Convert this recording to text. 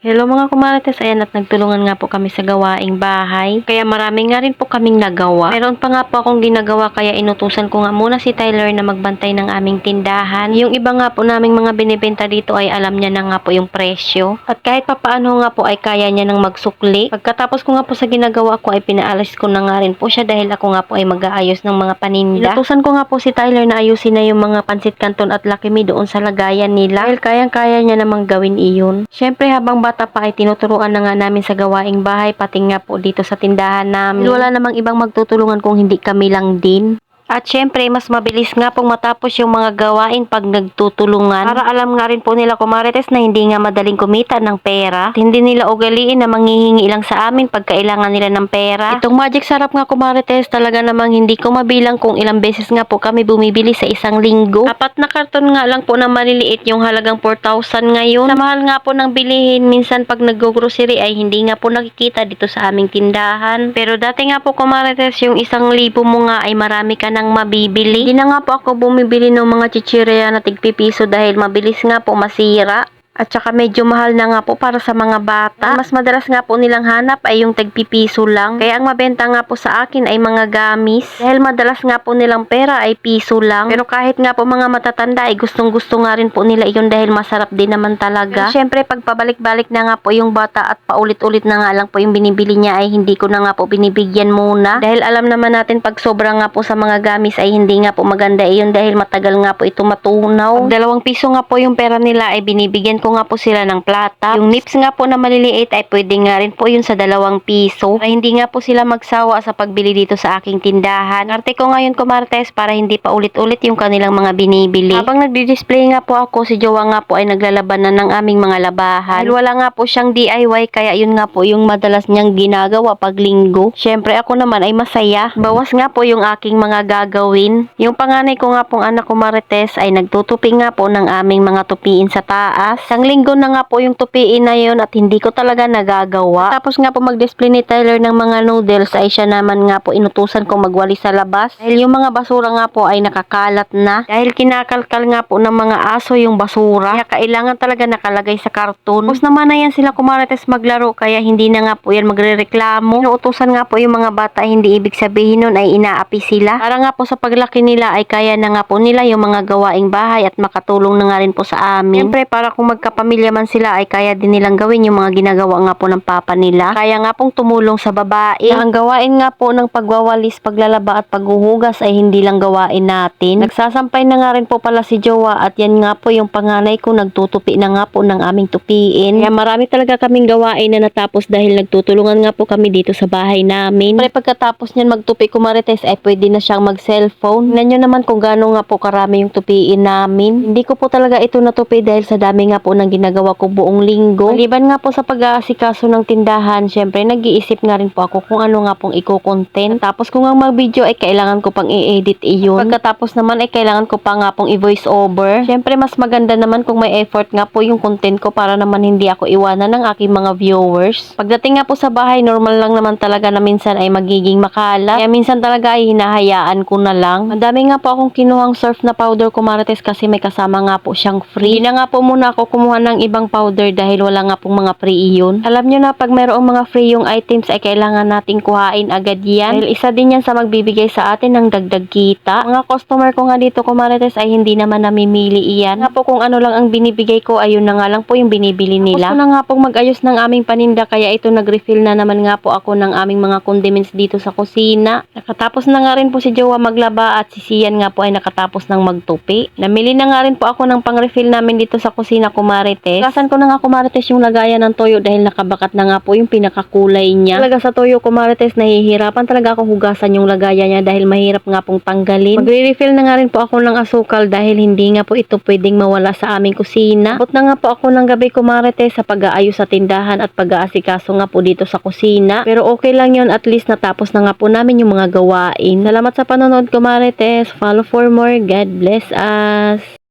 Hello mga kumarites, ayan at nagtulungan nga po kami sa gawaing bahay. Kaya marami nga rin po kaming nagawa. Meron pa nga po akong ginagawa kaya inutusan ko nga muna si Tyler na magbantay ng aming tindahan. Yung iba nga po naming mga binibenta dito ay alam niya na nga po yung presyo. At kahit papaano nga po ay kaya niya nang magsukli. Pagkatapos ko nga po sa ginagawa ko ay pinaalis ko na nga rin po siya dahil ako nga po ay mag-aayos ng mga paninda. Inutusan ko nga po si Tyler na ayusin na yung mga pansit canton at Lucky Me doon sa lagayan nila. Dahil kayang-kaya niya namang gawin iyon. Syempre habang bata pa ay tinuturuan na nga namin sa gawaing bahay pati nga po dito sa tindahan namin. Wala namang ibang magtutulungan kung hindi kami lang din. At syempre, mas mabilis nga pong matapos yung mga gawain pag nagtutulungan. Para alam nga rin po nila kumarites na hindi nga madaling kumita ng pera. At hindi nila ugaliin na manghihingi lang sa amin pag kailangan nila ng pera. Itong magic sarap nga kumarites, talaga namang hindi ko mabilang kung ilang beses nga po kami bumibili sa isang linggo. Apat na karton nga lang po na maliliit yung halagang 4,000 ngayon. Sa mahal nga po ng bilihin, minsan pag nag-grocery ay hindi nga po nakikita dito sa aming tindahan. Pero dati nga po kumarites, yung 1,000 mo nga ay marami ka nang mabibili. Hindi na nga po ako bumibili ng mga chichirya na tigpipiso dahil mabilis nga po masira. At saka medyo mahal na nga po para sa mga bata. Mas madalas nga po nilang hanap ay yung tagpipiso lang. Kaya ang mabenta nga po sa akin ay mga gamis. Dahil madalas nga po nilang pera ay piso lang. Pero kahit nga po mga matatanda ay gustong gusto nga rin po nila iyon dahil masarap din naman talaga. Pero syempre pag pabalik-balik na nga po yung bata at paulit-ulit na nga lang po yung binibili niya ay hindi ko na nga po binibigyan muna. Dahil alam naman natin pag sobra nga po sa mga gamis ay hindi nga po maganda iyon dahil matagal nga po ito matunaw. Pag 2 piso nga po yung pera nila ay binibigyan ko nga po sila ng plata. Yung nips nga po na maliliit ay pwede nga rin po yun sa 2 piso. Para hindi nga po sila magsawa sa pagbili dito sa aking tindahan. Arte ko ngayon kumartes para hindi pa ulit-ulit yung kanilang mga binibili. Habang nagdi-display nga po ako, si Jowa nga po ay naglalaban na ng aming mga labahan. Dahil wala nga po siyang DIY kaya yun nga po yung madalas niyang ginagawa pag linggo. Syempre ako naman ay masaya. Bawas nga po yung aking mga gagawin. Yung panganay ko nga pong anak kumarites ay nagtutupi nga po ng aming mga tupiin sa taas. Isang linggo na nga po yung tupiin na yun at hindi ko talaga nagagawa. Tapos nga po mag-display ni Tyler ng mga noodles ay siya naman nga po inutusan ko magwali sa labas. Dahil yung mga basura nga po ay nakakalat na. Dahil kinakalkal nga po ng mga aso yung basura. Kaya kailangan talaga nakalagay sa karton. Tapos naman na yan sila kumarites maglaro kaya hindi na nga po yan magre-reklamo. Inuutusan nga po yung mga bata hindi ibig sabihin nun ay inaapi sila. Para nga po sa paglaki nila ay kaya na nga po nila yung mga gawaing bahay at makatulong na nga rin po sa amin. Siyempre para kung magkapamilya man sila ay kaya din nilang gawin yung mga ginagawa nga po ng papa nila. Kaya nga pong tumulong sa babae. Ang gawain nga po ng pagwawalis, paglalaba at paghuhugas ay hindi lang gawain natin. Nagsasampay na nga rin po pala si Jowa at yan nga po yung panganay ko nagtutupi na nga po ng aming tupiin. Kaya marami talaga kaming gawain na natapos dahil nagtutulungan nga po kami dito sa bahay namin. Pero pagkatapos niyan magtupi kumarites ay pwede na siyang mag-cellphone. Tingnan nyo naman kung gaano nga po karami yung tupiin namin. Hindi ko po talaga ito natupi dahil sa dami nga po ng ginagawa ko buong linggo. Maliban nga po sa pag-aasikaso ng tindahan, syempre nag-iisip nga rin po ako kung ano nga pong i-content. Tapos kung ang mag-video ay kailangan ko pang i-edit iyon. Pagkatapos naman ay kailangan ko pa nga pong i-voice over. Syempre mas maganda naman kung may effort nga po yung content ko para naman hindi ako iwanan ng aking mga viewers. Pagdating nga po sa bahay, normal lang naman talaga na minsan ay magiging makalat. Kaya minsan talaga ay hinahayaan ko na lang. Madami nga po akong kinuhang surf na powder kumarites kasi may kasama nga po siyang free. Hindi na nga po muna ako kumuha ng ibang powder dahil wala nga pong mga free iyon. Alam nyo na pag mayroong mga free yung items ay kailangan nating kuhain agad yan. Dahil isa din yan sa magbibigay sa atin ng dagdag kita. Mga customer ko nga dito kumarites ay hindi naman namimili iyan. Nga po kung ano lang ang binibigay ko ayun na nga lang po yung binibili nila. Tapos na nga pong mag-ayos ng aming paninda kaya ito nag-refill na naman nga po ako ng aming mga condiments dito sa kusina. Nakatapos na nga rin po si Jowa maglaba at si Sian nga po ay nakatapos ng magtupi. Namili na nga rin po ako ng pang-refill namin dito sa kusina kumarites. Kasan ko na nga kumarites yung lagayan ng toyo dahil nakabakat na nga po yung pinakakulay niya. Talaga sa toyo kumarites nahihirapan talaga ako hugasan yung lagayan niya dahil mahirap nga pong tanggalin. Magre-refill na nga rin po ako ng asukal dahil hindi nga po ito pwedeng mawala sa aming kusina. Abot na nga po ako ng gabi kumarites sa pag-aayos sa tindahan at pag-aasikaso nga po dito sa kusina. Pero okay lang yun, at least natapos na nga po namin yung mga gawain. Salamat sa panonood kumarites. Follow for more. God bless us.